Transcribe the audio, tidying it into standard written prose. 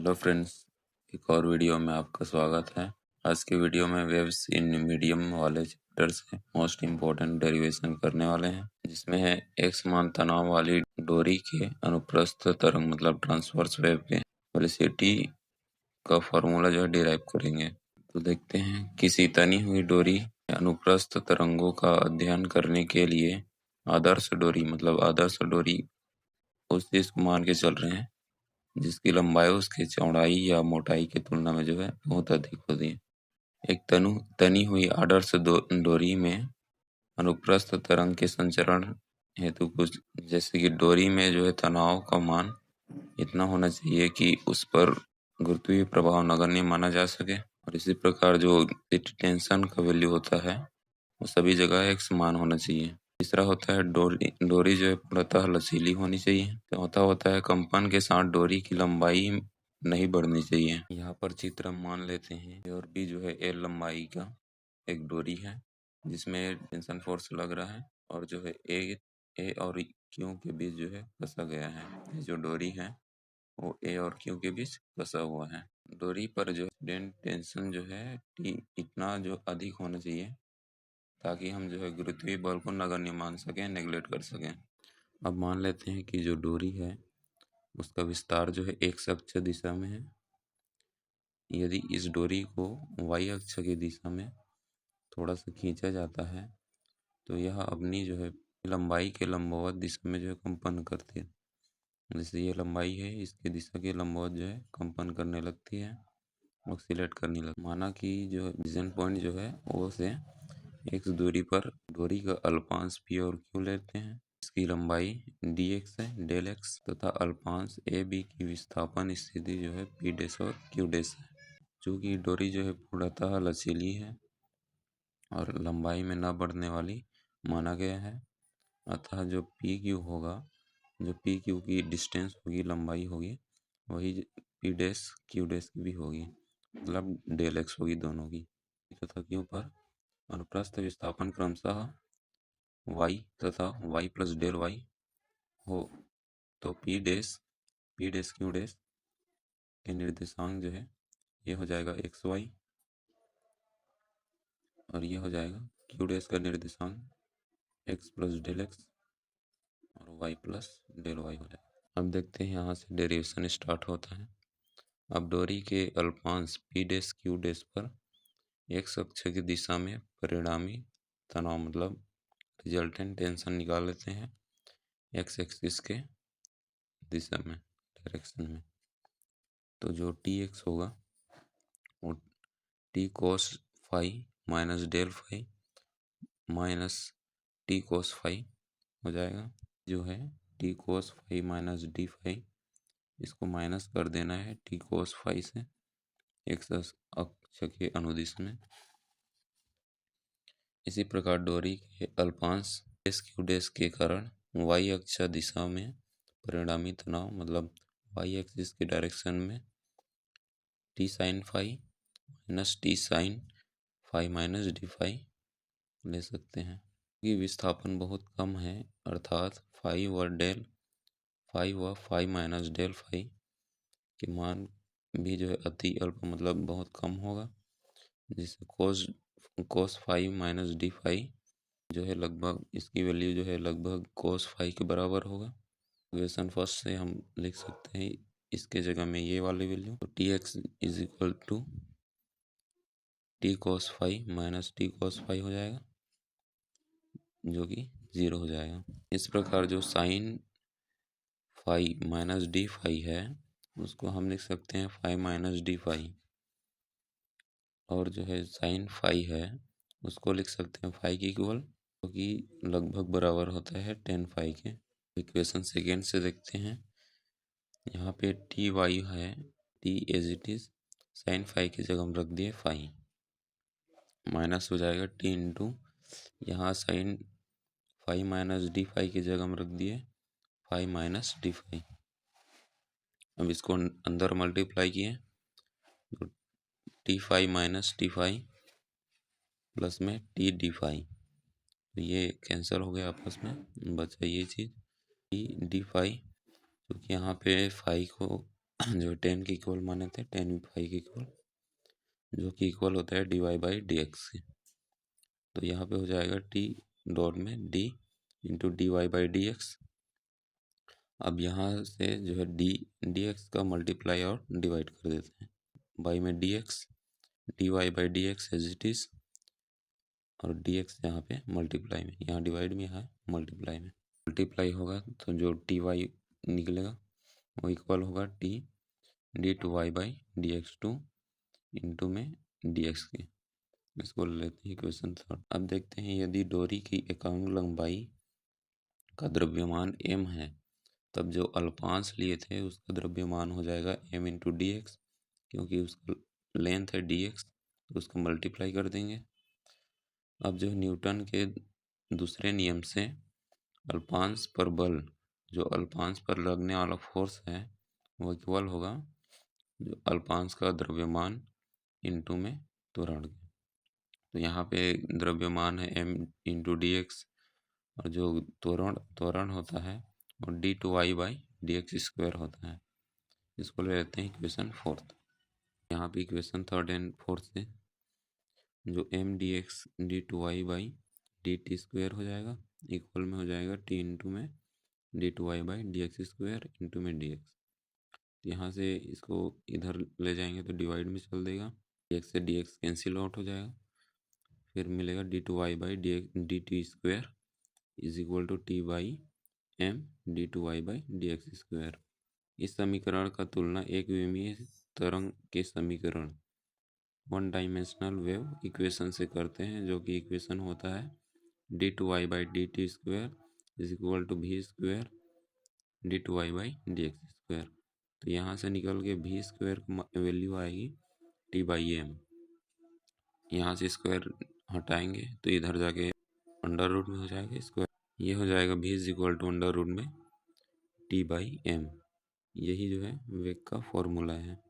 Hello friends, एक और video में आपका स्वागत है। आज की वीडियो में वेव्स इन मीडियम वाले चैप्टर से मोस्ट इम्पोर्टेंट डेरिवेशन करने वाले हैं, जिसमें है एक समान तनाव वाली डोरी के अनुप्रस्थ तरंग मतलब ट्रांसवर्स वेव के वेलोसिटी का फॉर्मूला जो है डिराइव करेंगे। तो देखते हैं, किसी तनी हुई डोरी अनुप्रस्थ तरंगों का अध्ययन करने के लिए आदर्श डोरी उस चीज को मान के चल रहे हैं जिसकी लंबाई उसकी चौड़ाई या मोटाई की तुलना में जो है बहुत अधिक होती है। एक तनी हुई आदर्श डोरी में अनुप्रस्थ तरंग के संचरण हेतु कुछ जैसे कि डोरी में जो है तनाव का मान इतना होना चाहिए कि उस पर गुरुत्वीय प्रभाव नगण्य माना जा सके, और इसी प्रकार जो टेंशन का वैल्यू होता है वो सभी जगह एक समान होना चाहिए। तीसरा होता है डोरी जो है पूर्णतः लचीली होनी चाहिए। चौथा होता है कंपन के साथ डोरी की लंबाई नहीं बढ़नी चाहिए। यहाँ पर चित्र हम मान लेते हैं और बी जो है एल लंबाई का एक डोरी है जिसमें टेंशन फोर्स लग रहा है, और जो है ए और क्यू के बीच जो है फंसा गया है। ये जो डोरी है वो ए और क्यू के बीच फंसा हुआ है। डोरी पर जो टेंशन जो है टी इतना जो अधिक होना चाहिए ताकि हम जो है गुरुत्वीय बल को नगण्य मान सकें, नेगलेक्ट कर सकें। अब मान लेते हैं कि जो डोरी है उसका विस्तार जो है एक्स अक्ष दिशा में है। यदि इस डोरी को वाई अक्ष की दिशा में थोड़ा सा खींचा जाता है तो यह अपनी जो है लंबाई के लंबवत दिशा में जो है कंपन करती है। जैसे ये लंबाई है, इसकी दिशा के लंबवत जो है कंपन करने लगती है, ऑक्सीलेट करने लगती है। माना कि जो विजन पॉइंट जो है वो से एक्स दूरी पर डोरी का अल्पांश पी और क्यू लेते हैं। इसकी लंबाई डी एक्स है, डेल एक्स, तथा अल्पांश ए बी की विस्थापन स्थिति जो है पी डैश और क्यू डैश है। चूँकि डोरी जो है पूर्णतः लचीली है और लंबाई में न बढ़ने वाली माना गया है, अतः जो पी क्यू होगा, जो पी क्यू की डिस्टेंस होगी, लंबाई होगी, वही पी डैश क्यू डैश की भी होगी, मतलब डेल एक्स होगी दोनों की। तथा क्यू पर अनुप्रस्थ विस्थापन क्रमशः y तथा y प्लस डेल y हो तो p डैश क्यू डैश के निर्देशांक जो है ये हो जाएगा एक्स वाई, और ये हो जाएगा क्यू डैश का निर्देशांक एक्स प्लस डेल एक्स और वाई प्लस डेल वाई हो जाएगा। अब देखते हैं यहाँ से डेरिवेशन स्टार्ट होता है। अब डोरी के अल्पांश पी डैश क्यू डैश पर एक्स अक्ष की दिशा में परिणामी तनाव मतलब रिजल्टेंट टेंशन निकाल लेते हैं एक्स एक्सिस के दिशा में, डायरेक्शन में। तो जो टी एक्स होगा वो T cos phi minus del phi minus T cos phi हो जाएगा। जो है T cos phi minus D phi, इसको माइनस कर देना है टी कोस फाई से एक्स अक्ष के अनुदिश में। इसी प्रकार डोरी के अल्पांश डैश क्यू डैश के कारण वाई अक्ष दिशा में परिणामी तनाव मतलब वाई एक्सिस के डायरेक्शन में T sine phi minus T sine phi minus D phi ले सकते हैं। क्योंकि विस्थापन बहुत कम है, अर्थात फाई व फाई माइनस डेल फाई के मान भी जो है अति अल्प मतलब बहुत कम होगा, जिससे cos phi minus D phi जो है लगभग इसकी वैल्यू जो है लगभग कोस फाई के बराबर होगा। इक्वेशन फर्स्ट से हम लिख सकते हैं इसके जगह में ये वाली वैल्यू, तो T X is equal to T cos phi minus T cos phi हो जाएगा, जो कि 0 हो जाएगा। इस प्रकार जो sine phi minus D phi है उसको हम लिख सकते हैं फाई माइनस डी फाई, और जो है साइन फाई है उसको लिख सकते हैं फाई की इक्वल, जो कि लगभग बराबर होता है टेन फाई के। इक्वेशन सेकेंड से देखते हैं। यहाँ पे टी वाई है, T as it is sine phi की जगह हम रख दिए फाई, माइनस हो जाएगा टी इंटू यहाँ sine phi minus D phi की जगह हम रख दिए फाई माइनस डी फाई। अब इसको अंदर मल्टीप्लाई किए तो T phi minus T phi plus में टी डी फाई, तो ये कैंसिल हो गया आपस में, बचा ये चीज़ टी डी फाई, क्योंकि यहाँ पे फाई को जो 10 के इक्वल माने थे, 10 के इक्वल, जो कि इक्वल होता है dy बाई डी एक्स के। तो यहाँ पे हो जाएगा टी डॉट में d into D Y by D X. अब यहाँ से जो है डी एक्स का मल्टीप्लाई और डिवाइड कर देते हैं, बाई में D X, D Y by D X as it is, और डी एक्स यहाँ पे मल्टीप्लाई में, यहाँ डिवाइड में, यहाँ मल्टीप्लाई में। मल्टीप्लाई होगा तो जो टी वाई निकलेगा वो इक्वल होगा T D two Y by D X two into में डी एक्स के। इसको ले लेते हैं इक्वेशन 3। अब देखते हैं यदि डोरी की एकांक लंबाई का द्रव्यमान m है, तब जो अल्पांश लिए थे उसका द्रव्यमान हो जाएगा m इंटू डी एक्स, क्योंकि उसका लेंथ है डी एक्स, तो उसको मल्टीप्लाई कर देंगे। अब जो न्यूटन के दूसरे नियम से अल्पांश पर बल, जो अल्पांश पर लगने वाला फोर्स है, वो इक्वल होगा जो अल्पांश का द्रव्यमान इंटू में त्वरण। तो यहाँ पे द्रव्यमान है m इंटू डी एक्स, और जो त्वरण होता है वो D two Y by D X square होता है। इसको ले लेते हैं इक्वेशन 4। यहाँ पे इक्वेशन 3 एंड 4 से जो m D X D two Y by D T square हो जाएगा, इक्वल में हो जाएगा टी इंटू में D two Y by D X square into में डी एक्स। यहाँ से इसको इधर ले जाएंगे तो डिवाइड में चल देगा, डी एक्स से डी एक्स कैंसिल आउट हो जाएगा, फिर मिलेगा D two Y by D T square is equal to T by M D two Y by D X square. इस समीकरण का तुलना एक विमीय तरंग के समीकरण वन डायमेंशनल वेव इक्वेशन से करते हैं, जो कि इक्वेशन होता है D two Y by D T square is equal to V square D two Y by D X square. तो यहाँ से निकल के वी स्क्वायर की वैल्यू आएगी टी बाई एम। यहाँ से स्क्वायर हटाएंगे तो इधर जाके अंडर रूट में हो जाएगा स्क्वायर, ये हो जाएगा V is equal to under root में टी बाई एम। यही जो है वेग का फॉर्मूला है।